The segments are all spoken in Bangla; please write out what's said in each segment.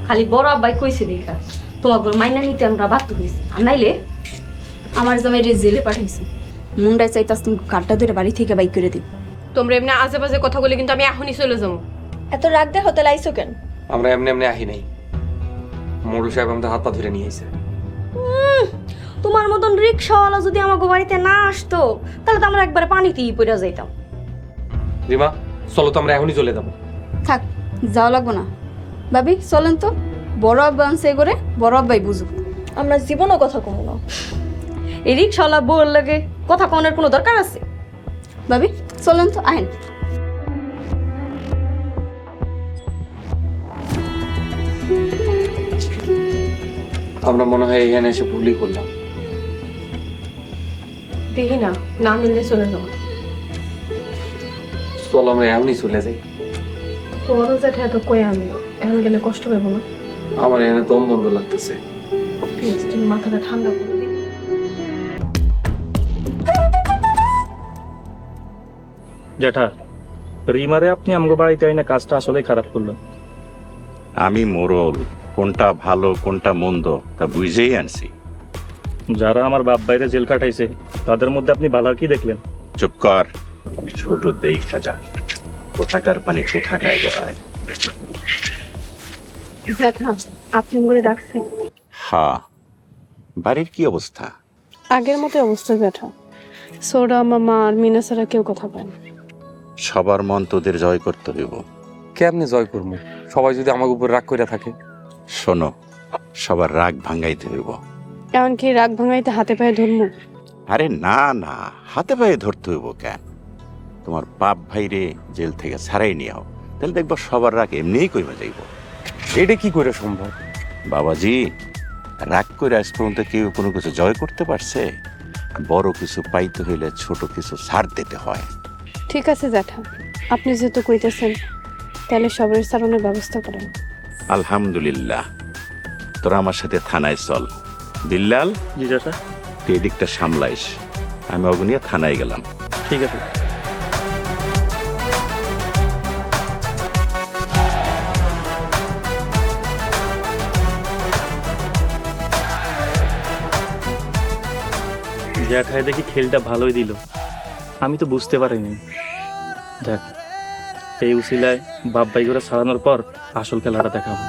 খালি বড় আব্বাই কইছে দেখা তোমাকে মাইনা নিতে আমরা বাধ্য হয়েছি, আর নাইলে আমার জামাই রে জেলে পাঠাইছি। মুন্ডায় চাইতাস তুমি কাঠটা ধরে বাড়ি থেকে বাইক করে দিই। তোমরা এমনি আজে বাজে কথা বলে কিন্তু আমি এখনই চলে যাবো। এত রাগ দেখ হতে লাইছো কেন? আমরা এমনি এমনি আহি নাই, মোড়ল সাহেব আমাদের হাত পা ধরে নিয়ে আইছে। তোমার মতন রিক্সাওয়ালা যদি আমাকে বাড়িতে না আসতো তাহলে তো আমরা একবারে পানিতেই পড়ে যাইতাম। রিমা চলো তো আমরা এখনই চলে যাবো। থাক, যাওয়া লাগবো না। ভাবি চলেন তো, বড় আব্বা আনছে করে বড় আব্বাই বুঝুক। আমরা জীবনও কথা কমো না, এই রিক্সাওয়ালা বউর লাগে কথা কনের কোনো দরকার আছে? ভাবি চলেন তো, আহেন। আমরা মনে হয় এখানে এসে ভুলই করলাম। দেখি না, না মিললে চলে যাবো। চলো আমরা এখনই চলে যাই। তোমারও যেটা এত কই আমি এখন গেলে কষ্ট পাবো না? আমার এখানে দম বন্ধ লাগতেছে। প্লিজ তুমি মাথাটা ঠান্ডা করে দিই। জ্যাঠা, রিমারে আপনি আমগো বাড়িতে আইনা কাজটা আসলে খারাপ করলেন। আমি মোরল, কোনটা ভালো কোনটা মন্দ তা বুঝেই আনছি। যারা আমার বাপ বাইরে জেল কাটাইছে তাদের মধ্যে আপনি ভালো কি দেখলেন? চুপ কর, ছোট দেখা যা, কোথাকার পানি কোথাকায় যায়। জ্যাঠা, আপনি করে ডাকছেন? হ্যাঁ, বাড়ির কি অবস্থা? আগের মতো অবস্থা জ্যাঠা। সোডা মামা আর মিনা ছাড়া কেউ কথা পায় না। সবার মন তোদের জয় করতে হইব। কেমনে জয় করবো? সবাই যদি আমার উপর রাগ করে থাকে। শোনো, সবার রাগ ভাঙাইতে হইব। এমনকি রাগ ভাঙাইতে হাতে পায়ে ধরবো? আরে না না, হাতে পায়ে ধরতে হইব কেন? তোমার বাপ ভাইরে জেল থেকে ছাড়াই নিও, তাহলে দেখবো সবার রাগ এমনিই কইবা যাইব। এটা কি করে সম্ভব? বাবাজি, রাগ করে আজ পর্যন্ত কেউ কোনো কিছু জয় করতে পারছে? বড় কিছু পাইতে হইলে ছোট কিছু ছাড় দিতে হয়। ঠিক আছে জ্যাঠা, আপনি যেহেতু কইতেছেন তাহলে সবার সারানোর ব্যবস্থা করেন। আলহামদুলিল্লাহ, তোরা আমার সাথে থানায় চল। বিল্লাল, জি জ্যাঠা। তুই এদিকটা সামলাইস, আমি অগ্নিয়া থানায় গেলাম। ঠিক আছে। জ্যাঠায় দেখি খেলটা ভালোই দিল, আমি তো বুঝতে পারিনি। দেখ, এই উসিলায় বাপ ভাই করে ছাড়ানোর পর আসল খেলাটা দেখাবো।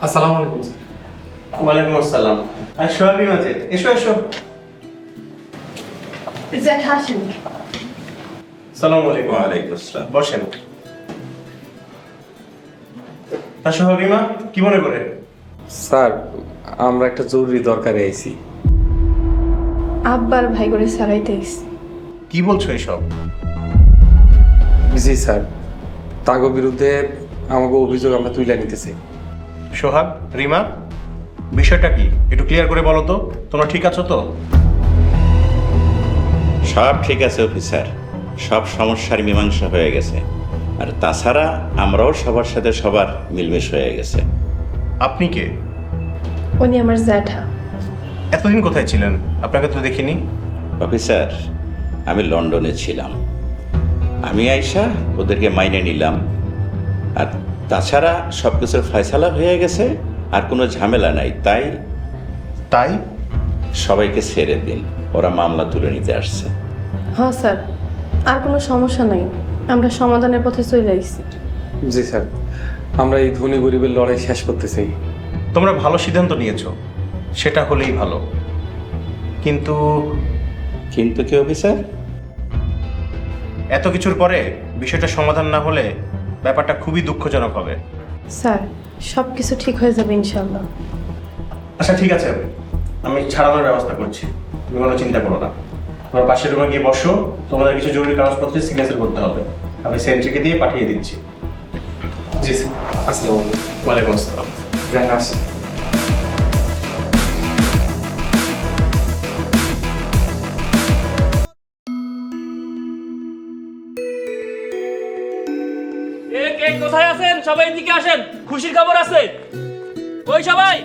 আসসালামু আলাইকুম। ওয়ালাইকুম আসসালাম। আসো আবিমাতে, এসো এসো। জ্যাঠা আসেন। সালাম আলাইকুম। ওয়ালাইকুম আসসালাম। বসেন। আসো হাবিমা, কি মনে করে? স্যার, আমরা একটা জরুরি দরকারে আইছি। আব্বার ভাই করে ছাড়াইতে এসছি। কি বলছো এসব? জি স্যার, তাগো বিরুদ্ধে আমাকে অভিযোগ আমরা তুলে নিতেছি। সোহাগ, রিমা, বিষয়টা কি একটু ক্লিয়ার করে বলো তো। তোমরা ঠিক আছো তো? সব ঠিক আছে অফিসার, সব সমস্যার মীমাংসা হয়ে গেছে। আর তাছাড়া আমরাও সবার সাথে সবার মিলমিশ হয়ে গেছে। আপনি কে? উনি আমার জ্যাঠা। এতদিন কোথায় ছিলেন? আপনাকে তো দেখিনি। অফিসার, আমি লন্ডনে ছিলাম। আমি আইসা ওদেরকে মাইনে নিলাম। আর তাছাড়া সব কিছুর ফয়সালা হয়ে গেছে, আর কোনো ঝামেলা নাই। তাই তাই সবাইকে ছেড়ে দিন, ওরা মামলা তুলে নিতে আসছে। হ্যাঁ স্যার, আর কোনো সমস্যা নাই, আমরা সমাধানের পথে চলে আসছি। জি স্যার, আমরা এই ধনী গরিবের লড়াই শেষ করতে চাই। তোমরা ভালো সিদ্ধান্ত নিয়েছো, সেটা হলেই ভালো। কিন্তু কিন্তু কি অফিসার? এত কিছুর পরে বিষয়টা সমাধান না হলে ব্যাপারটা খুবই দুঃখজনক হবে। স্যার, সব কিছু ঠিক হয়ে যাবে ইনশাল্লাহ। আচ্ছা ঠিক আছে, আমি ছাড়ানোর ব্যবস্থা করছি, তুমি কোনো চিন্তা করো না। তোমার পাশের রুমে গিয়ে বসো, তোমাদের কিছু জরুরি কাগজপত্রে সিগনেচার করতে হবে। আমি সেন্ট্রিকে দিয়ে পাঠিয়ে দিচ্ছি। জি স্যার, আসসালামু আলাইকুম। ওয়ালাইকুম আসসালাম। যান আসি। কে কোথায় আছেন? সবাই এদিকে আসেন, খুশির খবর আছে। ওই সবাই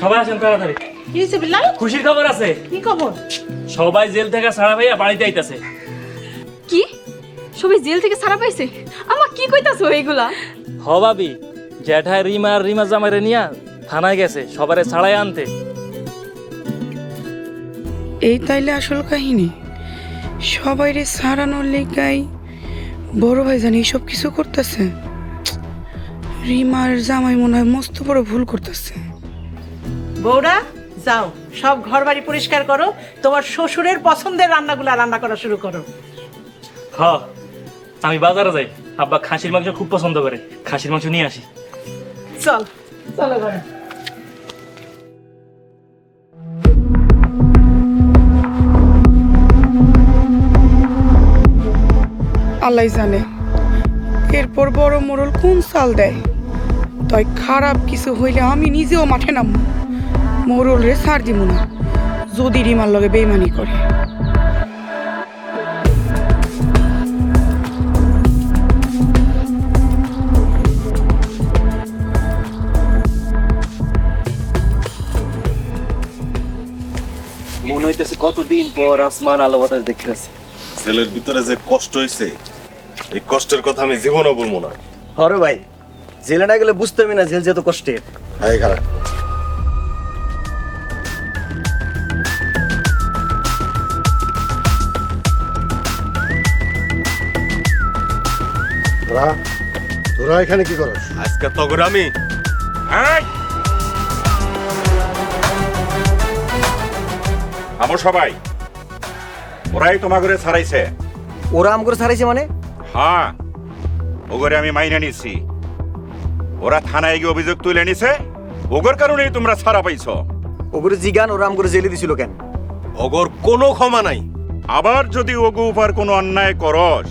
সবাই আসেন তাড়াতাড়ি। কি হয়েছে বিল্লাল? খুশির খবর আছে। কি খবর? সবাই জেল থেকে ছাড়া ভাইয়া বাড়িতে আইতাছে। কি সবাই জেল থেকে ছাড়া পাইছে? আমার কি কইতাছো এইগুলা? হ ভাবি, জ্যাঠায় রিমা আর রিমা জামাইরে নিয়া থানায় গেছে সবারে ছাড়াই আনতে। এই তাইলে আসল কাহিনী। সবাইরে সারানোর লেগাই বড় ভাই জানি সব কিছু করতেছে। রিমার জামাই মনে হয় মস্ত বড় ভুল করতেছে। বৌরা যাও, সব ঘর বাড়ি পরিষ্কার করো, তোমার শ্বশুরের পছন্দের রান্নাগুলো রান্না করা শুরু করো। হ, আমি বাজারে যাই, আব্বা খাসির মাংস খুব পছন্দ করে, খাসির মাংস নিয়ে আসি। চল চলো ঘরে। আল্লাহ জানে এরপর বড় মোড়ল কোন চাল দেয়। তাই খারাপ কিছু হইলে আমি নিজেও মাঠে নামবো। মোড়ল রে ছাড় দিব না যদি রিমার লগে বেইমানি করে। মনে হইতেছে কতদিন পর আসমান আলো বাতাস দেখতেছি। ছেলের ভিতরে যে কষ্ট হয়েছে, এই কষ্টের কথা আমি জীবনও বলবো না। হরে ভাই, জেলে না গেলে বুঝতে হবে না জেল যে তো কষ্টের। এই খারাপ তোরা এখানে কি করস? আজকে তগর আমি আমার সবাই ওরাই তোমাকে ছাড়াইছে। ওরা আম করে ছাড়াইছে মানে? হ্যাঁ, ওগরে আমি মাইনে নিছি। ওরা থানায় গিয়ে অভিযোগ তুলে নিছে, ওগর কারণেই তোমরা ছাড়া পাইছো। ওগুলো জিগান ওরা আম করে জেলে দিছিল কেন? ওগর কোনো ক্ষমা নাই। আবার যদি ওগো উপর কোনো অন্যায় করস,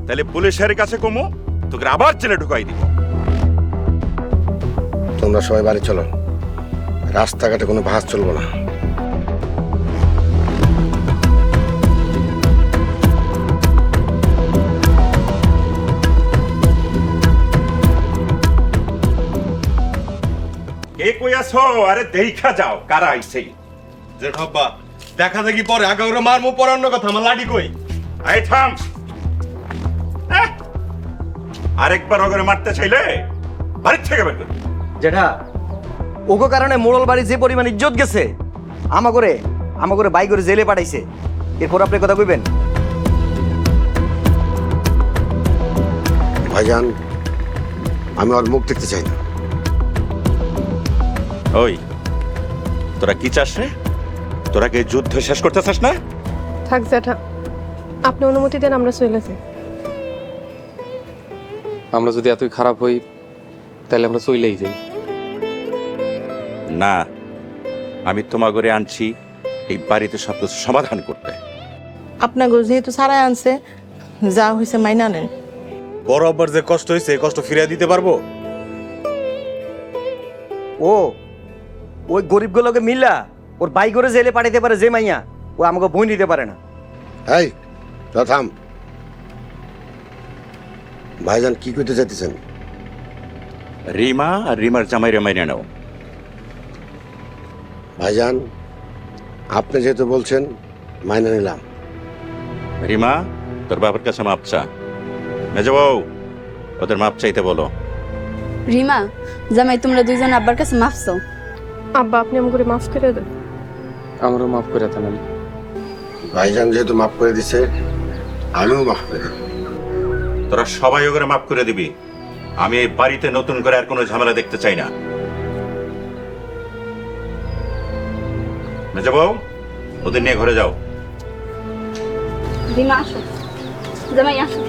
তাহলে পুলিশের কাছে কমো, তোকে আবার জেলে ঢুকাই দিব। তোমরা সবাই বাড়ি চলো, রাস্তাঘাটে কোনো ভাস চলবো না। কে কই আছো? আরে দেখা যাও কারা আইছে। জেঠাব্বা দেখা দেখি পরে, আগে ওরা মারমু পরে অন্য কথা। আমার লাঠি কই? এই থাম। আরেকবার ওগরে মারতে চাইলে বাড়ির থেকে বের কর। জেঠা, ওগো কারণে মোড়ল বাড়ি যে পরিমাণ ইজ্জত গেছে, আমাগরে বাই করে জেলে পাঠাইছে। এরপর আপনি কথা কইবেন? ভাইজান, আমি ওর মুখ দেখতে চাই না। ওই তোরা কি চাস রে? তোরা কি যুদ্ধ শেষ করতে চাস না? থাক জ্যাঠা, আপনি অনুমতি দেন আমরা চলে যাই। আমরা যদি এতই খারাপ হই তাহলে আমরা চলেই যাই। না, আমি তোমাকে আনছি এই বাড়িতে সব কিছু সমাধান করতে। আপনাকে যেহেতু সারাই আনছে, যা হয়েছে মাইনা নেন। বড় আব্বার যে কষ্ট হয়েছে, এই কষ্ট ফিরিয়ে দিতে পারবো? ওই গরিবগুলোকে মিল্লা ওর বাই করে জেলে পাঠাইতে পারে যে মাইয়া, ও আমাকে বই নিতে পারে না। এই থাম। ভাইজান কি করতে চাইতেছেন? রিমা আর রিমার জামাইরে মাইনে নাও। ভাইজান, আপনি যেহেতু বলছেন মাইনে নিলাম। রিমা, তোর বাবার কাছে মাপ চা। মেজো বউ, ওদের মাপ চাইতে বলো। রিমা, জামাই তোমরা দুইজন আব্বার কাছে মাফ চাও। আব্বা আপনি আমাকে মাফ করে দেন। আমারও মাফ করে দেন। ভাইজান যেহেতু মাফ করে দিছে, আমিও মাফ করে দেব। তোরা সবাই ওগরে মাফ করে দিবি। আমি এই বাড়িতে নতুন করে আর কোনো ঝামেলা দেখতে চাই না। মেজো বউ, ওদের নিয়ে ঘরে যাও। রিমা আসো, জামাই আসো।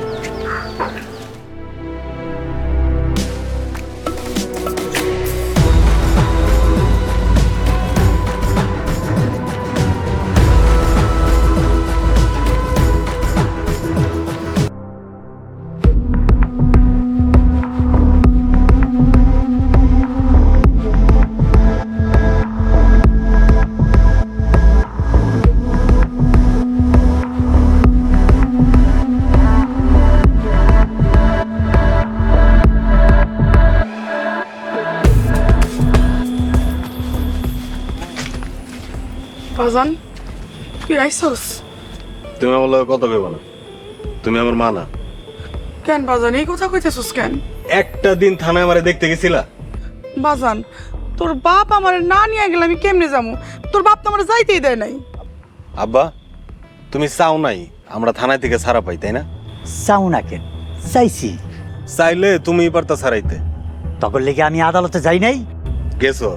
বাজান, তুই আইসস? তুমি আমার লগে কথা কইবা না। তুমি আমার মা না। কেন বাজান এই কথা কইতেছস কেন? একটা দিন থানায় আমারে দেখতে গেছিলা? বাজান তোর বাপ আমার না নিয়ে গেলে আমি কেমনে যাবো? তোর বাপ তো আমার যাইতেই দেয় নাই। আব্বা তুমি চাও নাই আমরা থানায় থেকে ছাড়া পাই, তাই না? চাও না কেন, চাইছি। চাইলে তুমি পারতা ছাড়াইতে। তখন লেগে আমি আদালতে যাই নাই। গেছো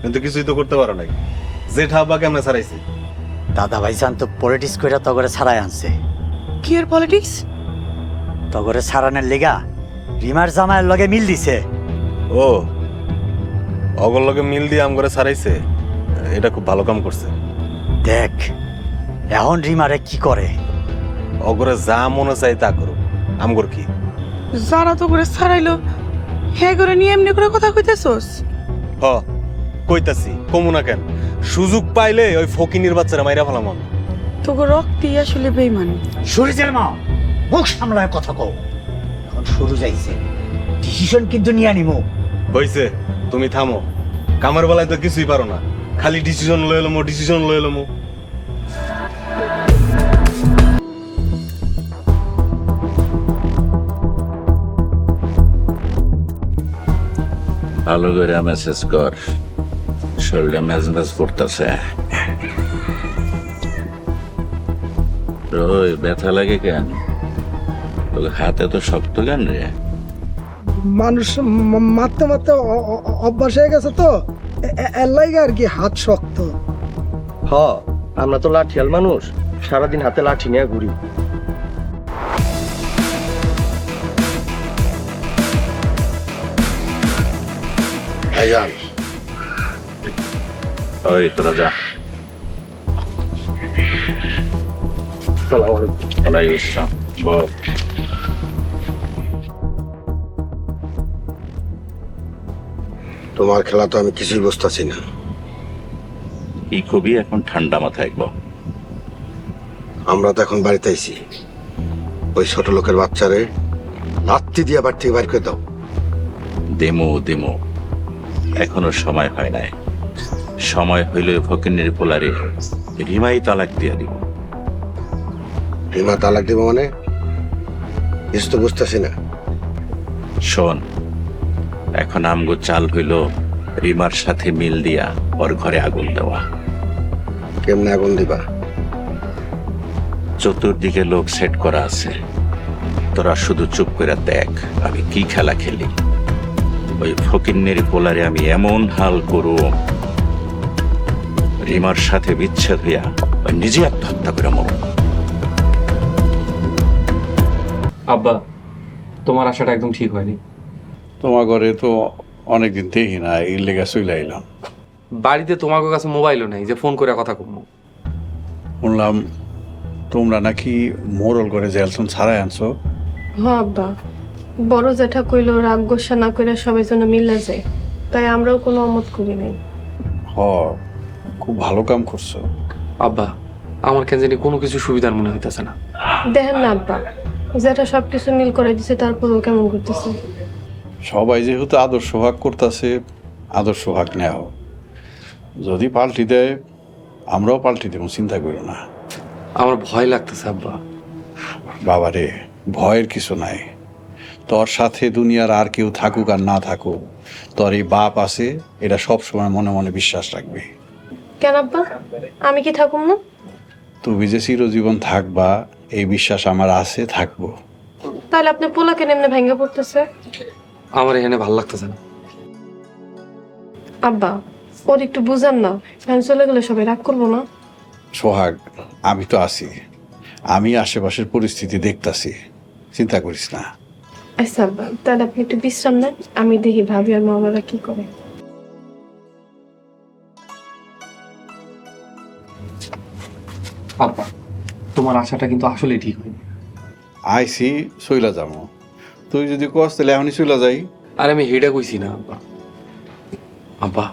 কিন্তু কিছুই তো করতে পারো নাই। জেঠা আব্বা কেমনে ছাড়াইছে? দাদা ভাইজান তো পলিটিক্স করে তগরে ছাড়াই আনছে। কি এর পলিটিক্স? তগরে ছাড়ানোর লেগা রিমার জামাইয়ের লগে মিল দিছে। ও অগর লগে মিল দিয়ে আম করে ছাড়াইছে, এটা খুব ভালো কাম করছে। দেখ এখন রিমারে কি করে। অগরে যা মনে চাই তা করো, আমগর কি? যারা তো করে ছাড়াইলো হ্যাঁ করে নিয়ে এমনি করে কথা কইতেছস? হ কইতাছি, কমু না কেন? সুযোগ পাইলে ওই ফকিনির বাচ্চারা মাইরা ফেলাম আমি। তোকে রক্তই আসলে বেইমান। সুরজের মা মুখ সামলায় কথা কও। এখন শুরু যাইছে, ডিসিশন কিন্তু নিয়ে নিমু। হইছে, তুমি থামো। কামের বেলায় তো কিছুই পারো না, খালি ডিসিশন লয়ে এলামো, ডিসিশন লয়ে এলামো। ভালো করে মেসেজ কর, শরীরে মেজমেজ করতেছে। ওই ব্যথা লাগে কেন? তোকে হাতে তো শক্ত কেন রে? মানুষ মারতে মারতে অভ্যাস হয়ে গেছে তো, এর লাগে আর কি হাত শক্ত। হ আমরা তো লাঠিয়াল মানুষ, সারাদিন হাতে লাঠি নিয়ে ঘুরি। ভাইজান ওই তোরা যা। ওয়ালাইকুম আসসালাম। বল। তোমার খেলা তো আমি কিছুই বুঝতেছি না। কি কবি এখন ঠান্ডা মাথায় একবার। আমরা তো এখন বাড়িতে আইছি, ওই ছোট লোকের বাচ্চারে লাত্তি দিয়ে বাড়ি থেকে বাইর করে দাও। দেমো দেমো, এখনো সময় হয় নাই। সময় হইলে ফকিনের পোলারে রিমাই তালাক দিয়া দিব। রিমা তালাক দিব মানে? কিছু তো বুঝতেছি না। শোন, এখন আমগো চাল হইল রিমার সাথে মিল দিয়া ওর ঘরে আগুন দেওয়া। কেমনে আগুন দিবা? চতুর্দিকে লোক সেট করা আছে, তোরা শুধু চুপ করে দেখ আমি কি খেলা খেলি। ওই ফকিন্নের পোলারে আমি এমন হাল করু, রিমার সাথে বিচ্ছেদ হইয়া নিজে আত্মহত্যা করে মর। আব্বা তোমার আশাটা একদম ঠিক হয়নি। তোমার ঘরে তো অনেকদিন দেখি না, এই লেগে চলে আইলাম। বাড়িতে তোমার কাছে মোবাইলও নেই যে ফোন করে কথা কমু। শুনলাম তোমরা নাকি মোরল করে জেলসন ছাড়াই আনছো। হ্যাঁ আব্বা, বড় জেঠা কইলো রাগ গোসা না কইরা সবাই যেন মিলে যায়, তাই আমরাও কোনো অমত করি নাই। হ খুব ভালো কাম করছো। আব্বা আমার কেন জানি কোনো কিছু সুবিধার মনে হইতেছে না। দেখেন না আব্বা, জেঠা সবকিছু মিল করে দিছে, তারপরেও কেমন করতেছে। সবাই যেহেতু আদর্শ ভাগ করতেছে, আদর্শ ভাগ নেও। যদি পাল্টি দেয় আমরাও পাল্টি দেবো, চিন্তা করো না। আমার ভয় লাগতেছে আব্বা। বাবারে ভয়ের কিছু নাই, তোর সাথে দুনিয়ার আর কেউ থাকুক আর না থাকুক, তোর এই বাপ আছে, এটা সব সময় মনে মনে বিশ্বাস রাখবি। কেন আব্বা, আমি কি থাকুম না? তুমি যে চিরজীবন থাকবা এই বিশ্বাস আমার আছে, থাকবো। তাহলে আপনি পোলাকে নেমনে ভেঙে পড়তেছে। আমার এখানে ভাল লাগতেছে না আব্বা, ওর একটু বুঝান না, ফ্যান চলে গেলে সবাই রাগ করবো না? সোহাগ আমি তো আছি, আমি আশেপাশের পরিস্থিতি দেখতাছি, চিন্তা করিস না। আচ্ছা আব্বা, তাহলে আপনি একটু বিশ্রাম নেন, আমি দেখি ভাবি আর মামারা কি করে। আব্বা তোমার আশাটা কিন্তু আসলে ঠিক হয়নি। আইসি চইলা যাবো, তুই যদি কস তাহলে এখনই চইলা যাই। আর আমি হেডা কইছি না আব্বা। আব্বা